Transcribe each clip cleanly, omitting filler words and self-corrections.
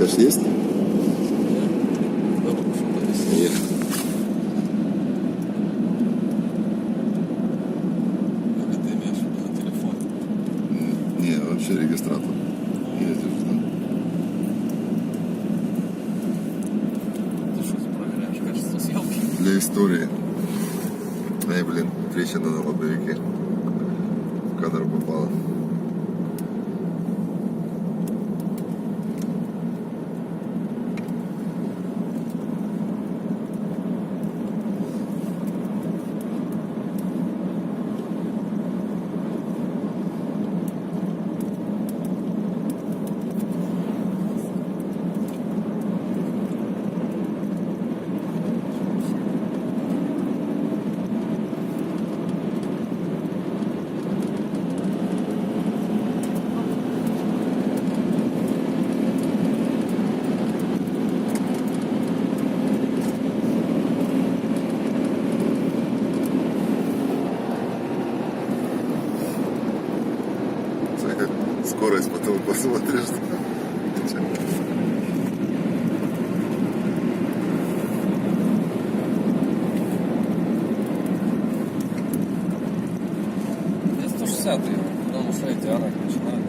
Флеш есть? Нет. Как ты имеешь в виду на телефон? Не, вообще регистратор. Ездишь, да? Ты что проверяешь качество съемки? Для истории. Ай, блин, трещина на лобовике. В кадр попала. Скорость потом посмотришь. Я 160, потому что эти орать начинают.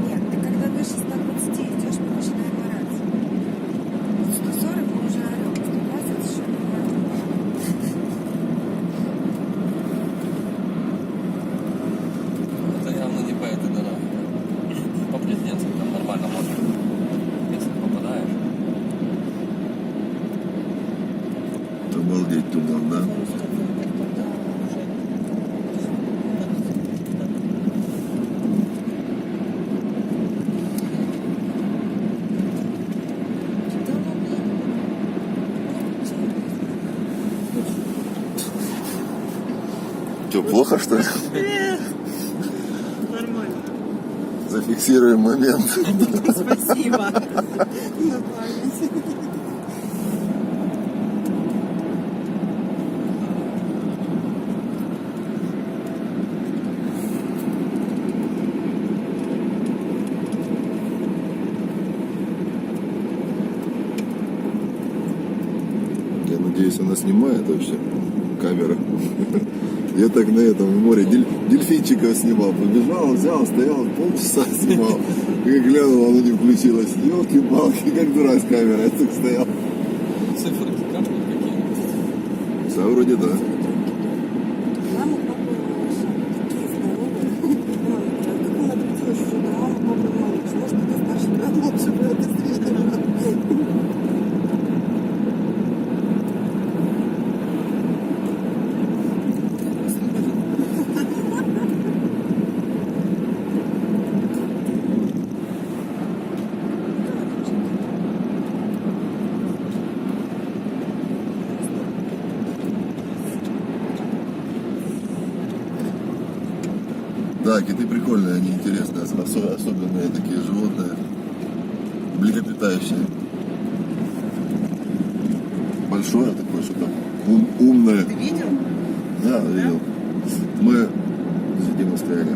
Нет, ты когда выше 120 идешь, мы начинаем орать. Вот 140 мы уже орем, 120 еще не орем. Это явно не по этой дороге. По Пресненской там нормально можно. Если попадаешь. Обалдеть туман, да? Что, плохо, что ли? Нет, нормально. Зафиксируем момент. Спасибо. На память. Я надеюсь, она снимает вообще камера. Я так на этом море дельфинчиков снимал. Побежал, взял, стоял, полчаса снимал. И глянул, оно не включилось. Ёлки-палки, как дурак с камерой. Я так стоял. Цифры капают какие-нибудь. Да, вроде да. Мама, папа, малыша. Такие здоровые. Мама, как она определилась уже, да, мама, папа, малыш. Может, это старший брат, младший брат, это средний брат. Да, киты прикольные, они интересные. Особенные такие животные. Млекопитающие. Большое такое, что-то умное. Ты видел? Да, видел. Мы где мы стояли?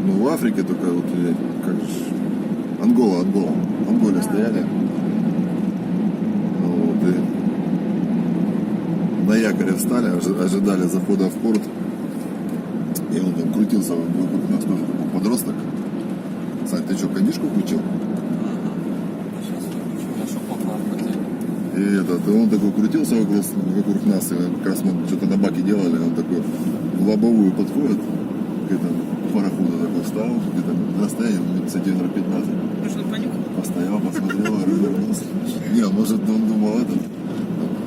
Ну, в Африке только вот, или как же, Ангола. В Анголе стояли. Ну, вот, и на якоре встали, ожидали захода в порт. И он там крутился вокруг нас тоже такой подросток. Сань, ты что, конишку включил? Сейчас выключу. Я шопок на хотел. И он такой крутился вокруг нас, и как раз мы что-то на баке делали, он такой в лобовую подходит к этому пароходу, такой встал, где-то на расстоянии сантиметров 15. Можно понюхать? Постоял, посмотрел, развернулся. Не, может, он думал, это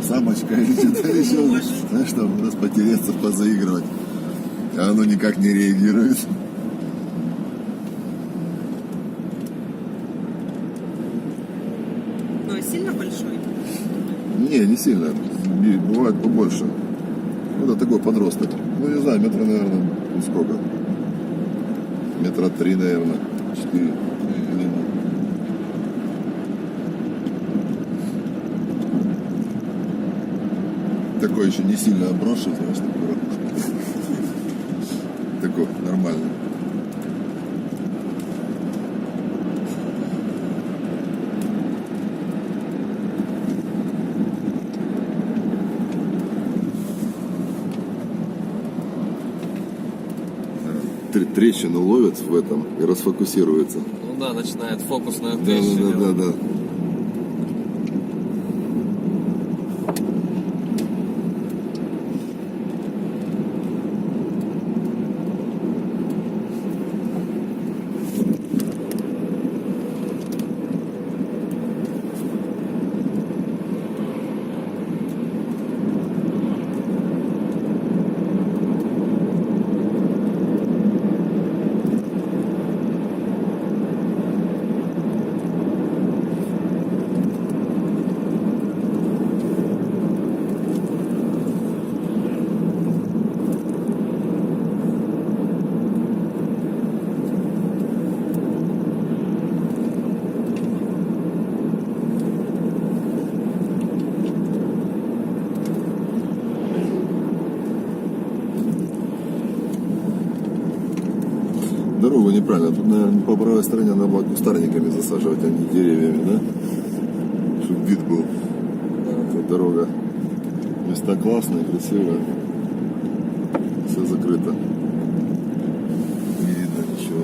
самочка или что-то еще. Знаешь, там раз потереться, позаигрывать. А оно никак не реагирует. Ну, а сильно большой? Не сильно. Бывает побольше. Это такой подросток. Ну, не знаю, метра, наверное, ну сколько? Метра 3, наверное. 4 длину. Такой еще не сильно обросший, знаешь, такой ракушка. Такой нормальный. трещину ловит в этом и расфокусируется. Ну да, начинает фокусную Да, трещину. да, да, да, да. Дорогу неправильно. Тут, наверное, по правой стороне надо было кустарниками засаживать, а не деревьями, да? Чтобы вид был. Эта дорога. Места классные, красивые. Все закрыто. Не видно ничего.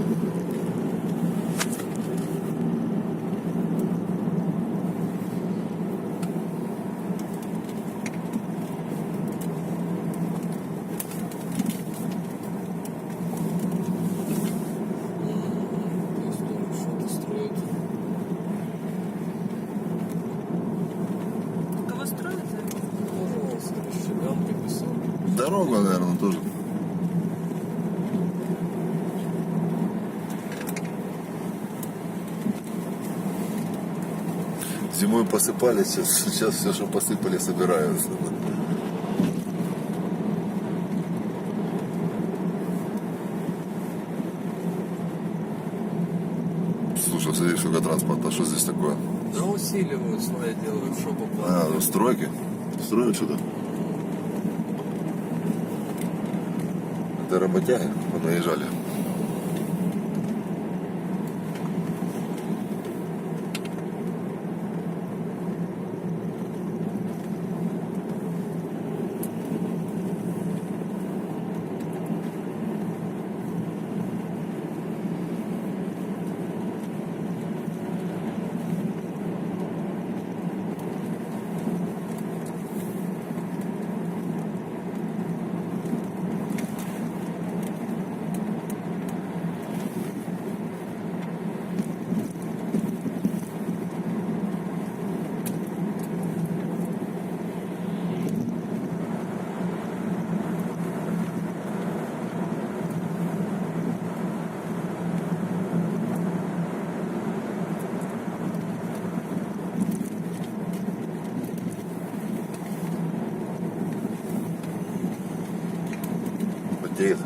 То есть тоже что-то строят. Кого строят? Ну, с щеганкой писал. Дорога, наверное, тоже. Зимой посыпали, сейчас все, что посыпали, собираются. Слушай, смотри, сколько транспорта, что здесь такое? Да усиливают, свои делают, что попало. А, стройки? Строят что-то? Это работяги наезжали. Потеет.